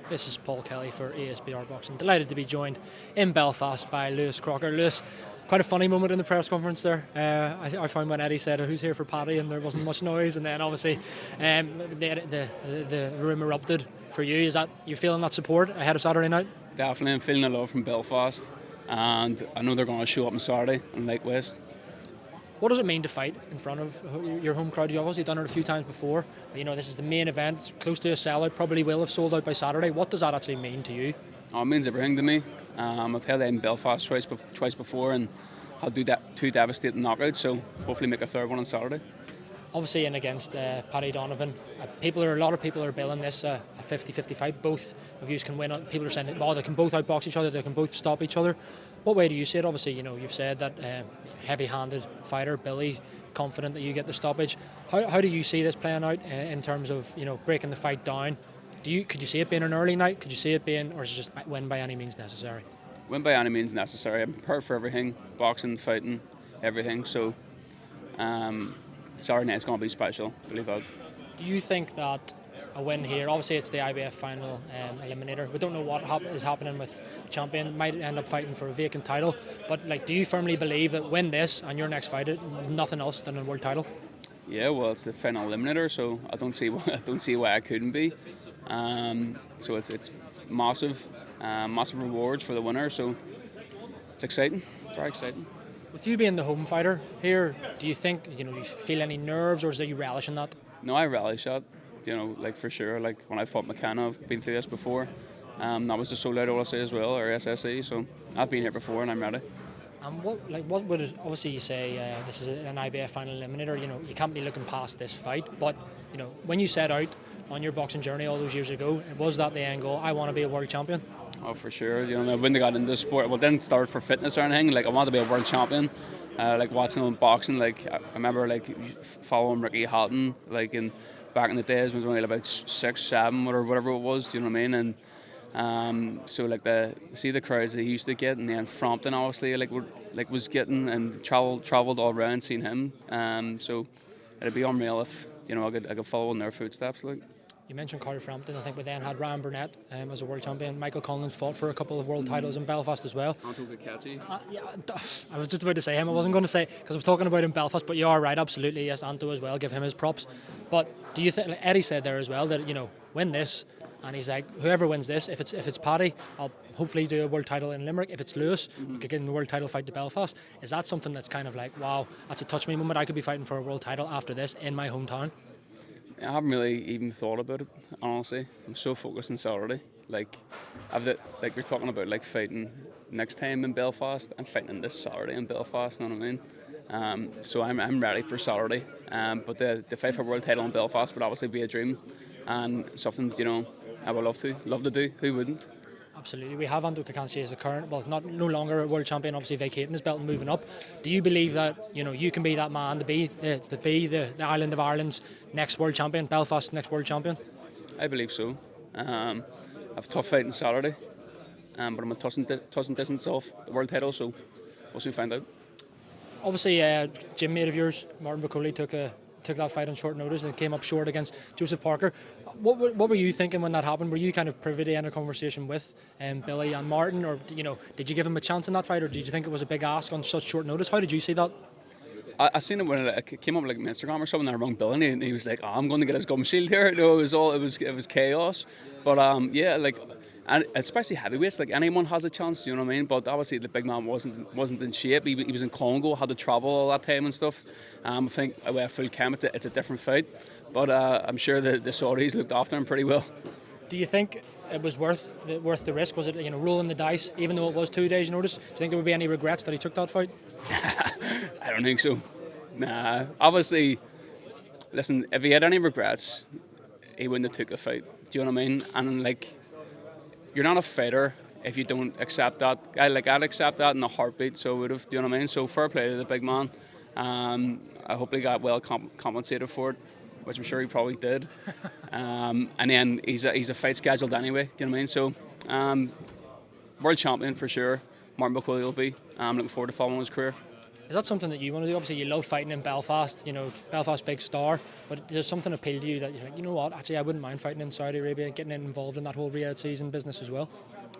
This is Paul Kelly for ESBR Boxing. Delighted to be joined in Belfast by Lewis Crocker. Lewis, quite a funny moment in the press conference there. I found when Eddie said, "Who's here for Paddy?" and there wasn't much noise, and then obviously the room erupted for you. Is that you feeling that support ahead of Saturday night? Definitely, I'm feeling the love from Belfast, and I know they're going to show up on Saturday, and likewise. What does it mean to fight in front of your home crowd? You've obviously done it a few times before. You know, this is the main event, close to a sellout, probably will have sold out by Saturday. What does that actually mean to you? Oh, it means everything to me. I've held it in Belfast twice before, and I'll do that 2 devastating knockouts, so hopefully make a third one on Saturday. Obviously in against Paddy Donovan. A lot of people are billing this a 50-50 fight. Both of you can win. People are saying that, they can both outbox each other, they can both stop each other. What way do you see it? Obviously, you've said that heavy-handed fighter, Billy, confident that you get the stoppage. How do you see this playing out in terms of breaking the fight down? Could you see it being an early night? Could you see it being, or is it just win by any means necessary? Win by any means necessary. I'm prepared for everything, boxing, fighting, everything. So Saturday night's going to be special, believe that. Do you think that a win here, obviously it's the IBF final eliminator, we don't know what is happening with the champion, might end up fighting for a vacant title, but do you firmly believe that win this and your next fight is nothing else than a world title? Yeah, well, it's the final eliminator, so I don't see why I couldn't be. So it's massive rewards for the winner, so it's exciting, very exciting. With you being the home fighter here, do you think, do you feel any nerves, or is that you relish in that? No, I relish that, for sure. Like when I fought McKenna, I've been through this before. That was the sold out OSA as well, or SSE, so I've been here before and I'm ready. And what would it, obviously you say this is an IBF final eliminator, you can't be looking past this fight, but when you set out on your boxing journey all those years ago, was that the end goal? I want to be a world champion? Oh, for sure. I wouldn't have got into the sport. Well, didn't start for fitness or anything. I wanted to be a world champion. Watching them boxing. I remember following Ricky Hatton. Back in the days when I was only about 6, 7, or whatever it was. Do you know what I mean? And see the crowds that he used to get, and then Frampton obviously was getting, and travelled all around seeing him. So it'd be unreal if I could follow in their footsteps. You mentioned Carter Frampton. I think we then had Ryan Burnett as a world champion. Michael Collins fought for a couple of world titles in Belfast as well. Yeah, I was just about to say him. I wasn't going to say, because I was talking about in Belfast, but you are right, absolutely. Yes, Anto as well. Give him his props. But do you think, Eddie said there as well, that win this, and he's like, whoever wins this, if it's Paddy, I'll hopefully do a world title in Limerick. If it's Lewis, we could get in the world title fight to Belfast. Is that something that's kind of like, wow, that's a touch me moment? I could be fighting for a world title after this in my hometown. I haven't really even thought about it, honestly. I'm so focused on Saturday. You're talking about fighting next time in Belfast. I'm fighting this Saturday in Belfast, you know what I mean? So I'm ready for Saturday. But the fight for world title in Belfast would obviously be a dream, and something I would love to do. Who wouldn't? Absolutely. We have Anto Kakansi as a current, no longer a world champion, obviously vacating his belt and moving up. Do you believe that you can be that man to be the island of Ireland's next world champion, Belfast's next world champion? I believe so. I have a tough fight on Saturday, but I'm a touching distance off the world title, so we'll soon find out. Obviously, gym mate of yours, Martin Bakole, took that fight on short notice and came up short against Joseph Parker. What were you thinking when that happened? Were you kind of privy to any conversation with Billy and Martin, or did you give him a chance in that fight, or did you think it was a big ask on such short notice? How did you see that? I seen it when it came up on Instagram or something, and I rang Billy, and he was like, I'm going to get his gum shield here. No, it was chaos. But and especially heavyweights, anyone has a chance, you know what I mean? But obviously the big man wasn't in shape. He was in Congo, had to travel all that time and stuff. I think with full chem, it's a different fight. But I'm sure the Saudis looked after him pretty well. Do you think it was worth the risk? Was it rolling the dice, even though it was 2 days' notice? Do you think there would be any regrets that he took that fight? I don't think so. Nah. Obviously, listen, if he had any regrets, he wouldn't have took the fight. Do you know what I mean? And you're not a fighter if you don't accept that. I'd accept that in a heartbeat, so I would have. Do you know what I mean? So fair play to the big man. I hope he got well compensated for it, which I'm sure he probably did. And then he's a fight scheduled anyway. Do you know what I mean? So world champion for sure. Martin Bakole will be. I'm looking forward to following his career. Is that something that you want to do? Obviously, you love fighting in Belfast. You know, Belfast big star. But does something appeal to you that you're like, you know what? Actually, I wouldn't mind fighting in Saudi Arabia and getting involved in that whole Riyadh season business as well.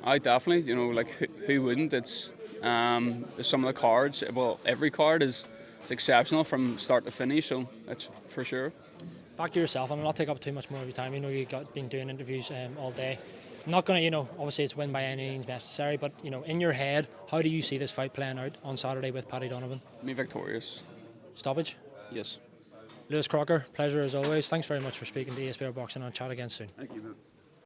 I definitely, you know, like who wouldn't? It's some of the cards. Well, every card is exceptional from start to finish, so that's for sure. Back to yourself. I'm not take up too much more of your time. You know, been doing interviews all day. I'm not going to, you know, obviously it's win by any means necessary, but you know, in your head, how do you see this fight playing out on Saturday with Paddy Donovan? Me victorious. Stoppage. Yes. Lewis Crocker, pleasure as always. Thanks very much for speaking to ESBR Boxing, and chat again soon. Thank you, man.